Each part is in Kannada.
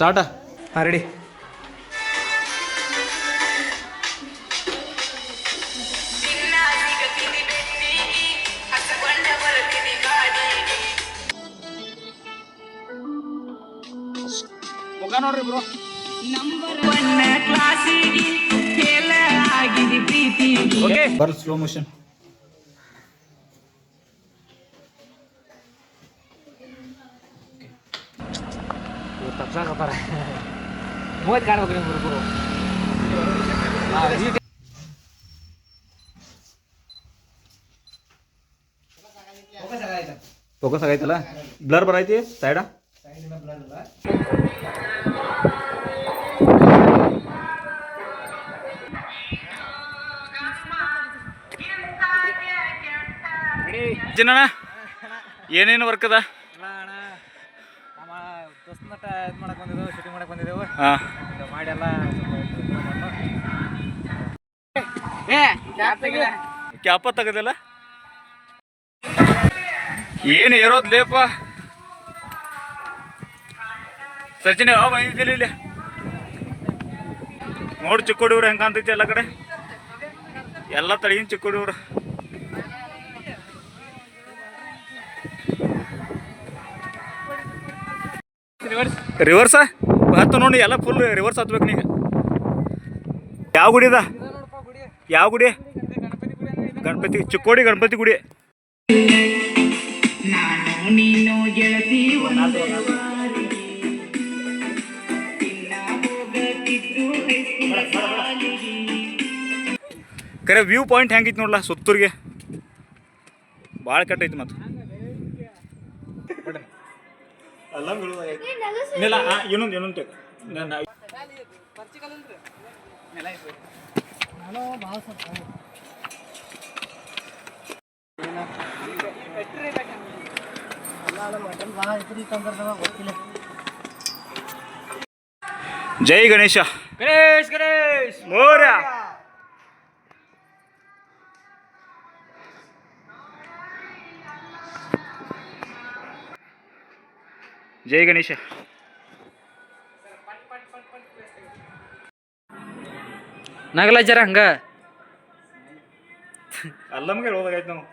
ಸ್ಟಾರ್ಟ. ಹಾಂ ರೆಡಿ. ನೋಡ್ರಿ ಬ್ರೋ, ಓಕೆ ಬರ್ ಸ್ಲೋ ಮೋಷನ್. ತಪ್ಸಾಕತ್ತಾರ ಮೂವತ್ತು ಕಾಣ್ಬೇಕು ನಿಮ್ಗೆ ಹುಡುಗರು. ಫೋಕಸ್ ಆಗೈತಲ್ಲ, ಬ್ಲರ್ ಬರೈತಿ ಸೈಡ. ಜನಣ್ಣ ಏನೇನು ವರ್ಕ್ ಅದ? ದೋಸ್ತನಟ ಇದು ಮಾಡಕ್ಕೆ ಬಂದಿದ್ದೆವು, ಶೂಟಿಂಗ್ ಮಾಡಕ್ಕೆ ಬಂದಿದ್ದೆವು. ಹಾಂ ಮಾಡಿಯೆಲ್ಲ ಕ್ಯಾಪ ತೆಗದಿಲ್ಲ. ಏನು ಇರೋದು ಲೇಪ ಸಚಿನ್ ಯಾವ ಬಂದಿದ್ದಿಲ್ಲ ಇಲ್ಲಿ ನೋಡಿ. ಚಿಕ್ಕೋಡಿವ್ರು ಹೆಂಗೆ ಕಾಣ್ತೈತಿ ಎಲ್ಲ ಕಡೆ, ಎಲ್ಲ ತಳಗಿನ ಚಿಕ್ಕೋಡಿವ್ರು. ರಿವರ್ಸ ಹತ್ತು ನೋಡಿ, ಎಲ್ಲ ಫುಲ್ ರಿವರ್ಸ್ ಹತ್ಬೇಕು ನೀಗ. ಯಾವ ಗುಡಿ ಅದ? ಯಾವ ಗುಡಿ? ಗಣಪತಿ, ಚಿಕ್ಕೋಡಿ ಗಣಪತಿ ಗುಡಿ. ಕರೆ ವ್ಯೂ ಪಾಯಿಂಟ್ ಹೆಂಗೈತಿ ನೋಡ್ಲ ಸುತ್ತೂರಿಗೆ, ಭಾಳ ಕೆಟ್ಟೈತಿ. ಮತ್ತು ಇನ್ನೊಂದು ಜೈ ಗಣೇಶ. ಗಣೇಶ್ ಗಣೇಶ್ ಮೋರ್ಯ. ಜೈ ಗಣೇಶ. ನಗಲ ಜರ ಹಂಗ ಅಲ್ಲಮ್ಗೆ ಹೋದಾಗೈತೆ ನಾವು.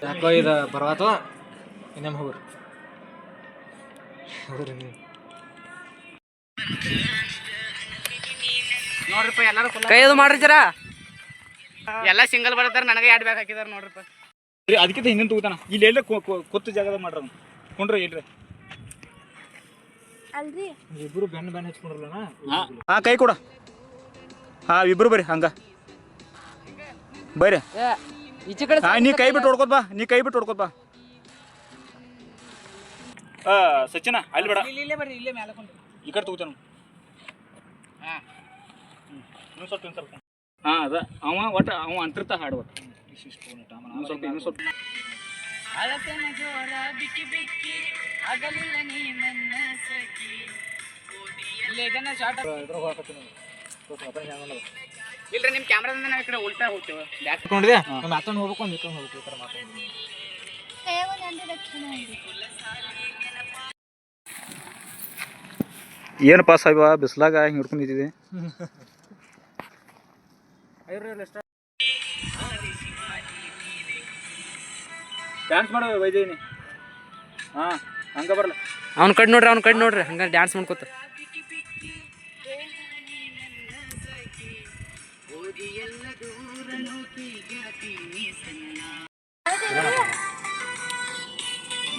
ಯಾಕೋ ಇದು ಬರವಾತವ ಇನ್ನೇನು ಹೋಗ್ರಿ ನೋಡ್ರಿಪ್ಪ. ಎಲ್ಲರೂ ಕೈ ಅದು ಮಾಡ್ರಿ ಜರ. ಎಲ್ಲ ಸಿಂಗಲ್ ಬರ್ತಾರೆ, ನನಗೆ ಎರಡು ಬ್ಯಾಗ್ ಹಾಕಿದಾರೆ ನೋಡ್ರಿಪ್ಪ. ಅದಕ್ಕಿಂತ ಹಿಂದಿನ ತಗೋತಾನ. ಇಲ್ಲಿ ಎಲ್ಲ ಕೊತ್ತು ಜಾಗದಾಗ ಮಾಡ್ರ ಕೊಂಡ್ರಿ ಇಲ್ರಿ. ಇಬ್ರು ಬೆನ್ನ ಬೆನ್ನ ಹಚ್ಕೊಂಡ್ರಲ್ಲ. ಹಾಂ ಕೈ ಕೊಡ. ಹಾಂ ಇಬ್ರು ಬರ್ರಿ ಹಂಗ ಬರ್ರಿ. ಹಾಂ ನೀ ಕೈ ಬಿಟ್ಟು ಹೊಡ್ಕೋತ ಬಾ, ನೀ ಕೈ ಬಿಟ್ಟು ಹೊಡ್ಕೋತ ಬಾ. ಸಚಿನ ಅಲ್ಲಿ ಬೇಡ, ಇಲ್ಲೇ ಬರ್ರಿ, ಇಲ್ಲೇ ಮೇಲೆ ಈ ಕಡೆ ತಗೋತಾನ. ಹಾಂ ಇನ್ನೂ ಸ್ವಲ್ಪ ಇನ್ನೂ ಸ್ವಲ್ಪ. ಹಾಂ ಅದ ಅವ ಒಟ್ಟು ಅವ ಅಂತಿರ್ತಾ ಹಾಡು ಒಟ್ಟು ಇನ್ನೂ ಸ್ವಲ್ಪ ಇನ್ನೂ ಸ್ವಲ್ಪ. ಇಲ್ರಿ ನಿಮ್ಮ ಕ್ಯಾಮ್ರಾದಿಂದ ನಾವು ಈ ಕಡೆ ಉಲ್ಟಾ ಹೋಗ್ತೇವೆ. ಹಾಕೊಂಡಿದೆ ಮಾತಾಡ್ ಹೋಗ್ಬೇಕು, ನಿಂತ್ಕೊಂಡು ಹೋಗ್ಬೇಕು. ಈ ಥರ ಮಾತಾಡಿ ಏನಪ್ಪ ಸಾಹಿಬ ಬಿಸ್ಲಾಗ ಹಿಂಗೆ ಹಿಡ್ಕೊಂಡು ನಿಂತಿದೆ. ಡ್ಯಾನ್ಸ್ ಮಾಡೋ ವೈದೇನಿ. ಹಾಂ ಹಂಗ ಬರಲ್ಲ. ಅವ್ನ ಕಡೆ ನೋಡ್ರಿ, ಅವ್ನ ಕಡೆ ನೋಡ್ರಿ, ಹಂಗ ಡ್ಯಾನ್ಸ್ ಮಾಡ್ಕೋತ.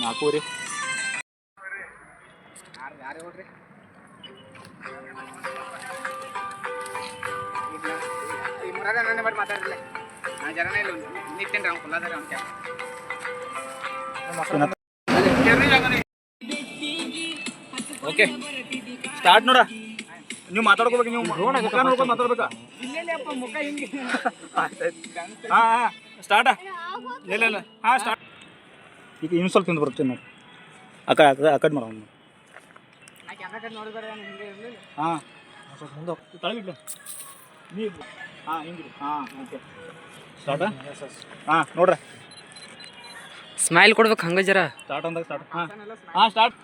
ನಾಲ್ಕೂರಿ ಯಾರು ನೋಡ್ರಿ. ಈ ಮುರಾದ ನನ್ನ ಬರ್ ಮಾತಾಡ್ತಿಲ್ಲ. ನಾನು ಜರನೇ ಇಲ್ಲ ನಿಂತೇನ್ರಿ. ಅವ್ನು ಕುಲ್ಲಾದಾರ ಅವ್ನ ಕ್ಯಾಪ್. ಓಕೆ ಸ್ಟಾರ್ಟ್ ನೋಡ. ನೀವು ಮಾತಾಡ್ಕೋಬೇಕು, ನೀವು ಮುಖ ನೋಡ್ಕೊಂಡು ಮಾತಾಡ್ಬೇಕಾ? ಮುಖ ಹಿಂಗೆ. ಹಾಂ ಹಾಂ ಸ್ಟಾರ್ಟ. ಇಲ್ಲ ಇಲ್ಲ ಹಾಂ ಸ್ಟಾರ್ಟ್. ಈಗ ಇನ್ನು ಸ್ವಲ್ಪ ಹಿಂದೆ ಬರ್ತೀನಿ ನೋಡಿ. ಆ ಕಡೆ ಮಾಡೋಣ. ಹಾಂ ಸ್ವಲ್ಪ ಮುಂದೆ ಹೋಗ್ತೀವಿ ತಳಗಿಡ್ಲಿ ನೀವು. ಹಾಂ ಹಿಂಗೆ. ಹಾಂ ಓಕೆ ಸ್ಟಾರ್ಟ. ಹಾಂ ನೋಡ್ರಿ ಸ್ಮೈಲ್ ಕೊಡ್ಬೇಕು ಹಂಗೆ ಜರ. ಸ್ಟಾರ್ಟ್ ಅಂದಾಗ ಸ್ಟಾರ್ಟ್. ಹಾಂ ಹಾಂ ಸ್ಟಾರ್ಟ್.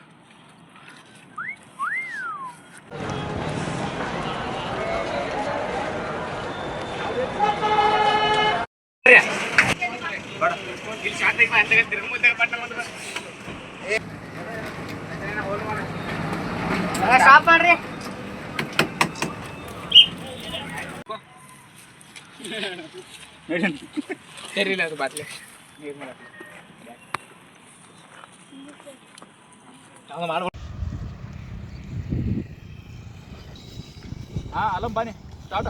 ಸ್ಟಾಪ್ ಮಾಡ್ರಿ. ಸರಿಲ್ಲ ಅದು ಬಾಟ್ಲಿ ನೀರು ಮಾಡಕ್ಕೆ ಹಾಂ ಅಲಂ ಬನ್ನಿ ಸ್ಟಾರ್ಟ್.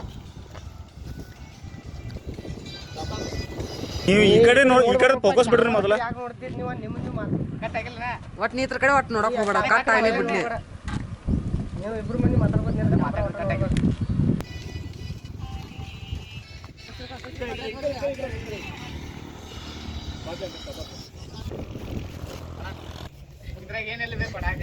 ನೀವು ಈ ಕಡೆ ನೋಡಿ, ಈ ಕಡೆ ಫೋಕಸ್ ಬಿಡ್ರಿ ಮೊದಲ. ನೋಡ್ತೀರಿ ನೀವು ನಿಮ್ಮದು ಕಟ್ ಆಗಿಲ್ಲ ಒಟ್ಟು ನೀತ್ರ ಕಡೆ ಒಟ್ಟು ನೋಡಕ್ ಹೋಗ್ಬೇಡ, ಕಟ್ ಆಗಲಿ ಬಿಡ್ಲಿ. ನೀವು ಇಬ್ರು ಮಂದಿ ಮಾತಾಡ್ಬೋದು ಕಟ್ ಆಗಿಲ್ಲ. ಇದ್ರಾಗ ಏನೆಲ್ಲ ಬೇಕು ಪಡಾಕ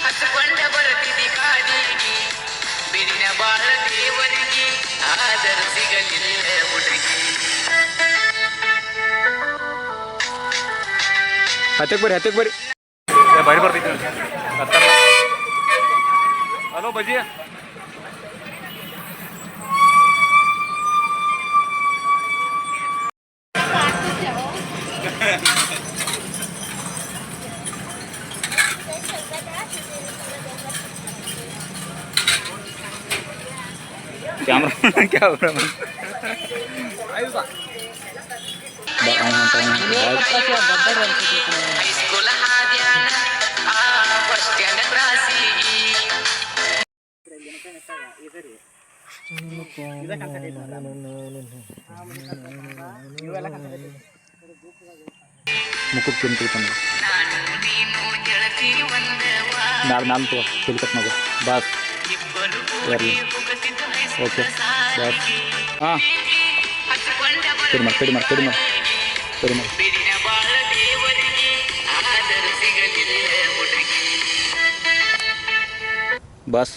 ಹಚ್ಕೊಂಡ ಬರ್ತಿದ್ದಿ ಕಾಡಿಗಿ ಬಿರಿನ ಬಾಳ ದೇವರಿಗೆ ಆದರ ಸಿಗಲಿಲ್ಲ ಹುಡುಗಿ. ಹತ್ತಕ್ಕೆ ಬರ್ರಿ ಬಾರಿ ಬರ್ತೈತಿ. ಹಲೋ ಬಜ್ಜಿ. ಕ್ಯಾಮ್ರಾ ಹೈಸ್ಕೂಲ್ ಹಾದ್ಯಾನ ಬಸ್ ಸ್ಟ್ಯಾಂಡ್ ಕ್ರಾಸಿಗಿ ಮುಖಕ್ಕೆ ತಿಂತಾನೆ ನಾನು ನೀನು ಗೆಳತಿ ಒಂದವ ನಾನು ತಗೋ ತಿಳ್ಕತ್ ಮಗು ಬಾಸ್. ಇಬ್ಬರು ಕೂಡಿ ಹೋಗುತ್ತಿದ್ದ ಓಕೆ ಹೈಸ್ಕೂಲ್ ಬಾಸ್. ಸಾಲಿಗಿ ಹಾಂ ಹಚ್ಕೊಂಡ ಸರಿ ಮಾಡಿ ಬಿರಿನ ಬಾಳ ದೇವರಿಗೆ ಆದರ ಸಿಗಲಿಲ್ಲ ಹುಡುಗಿ. ಬಾಸ್.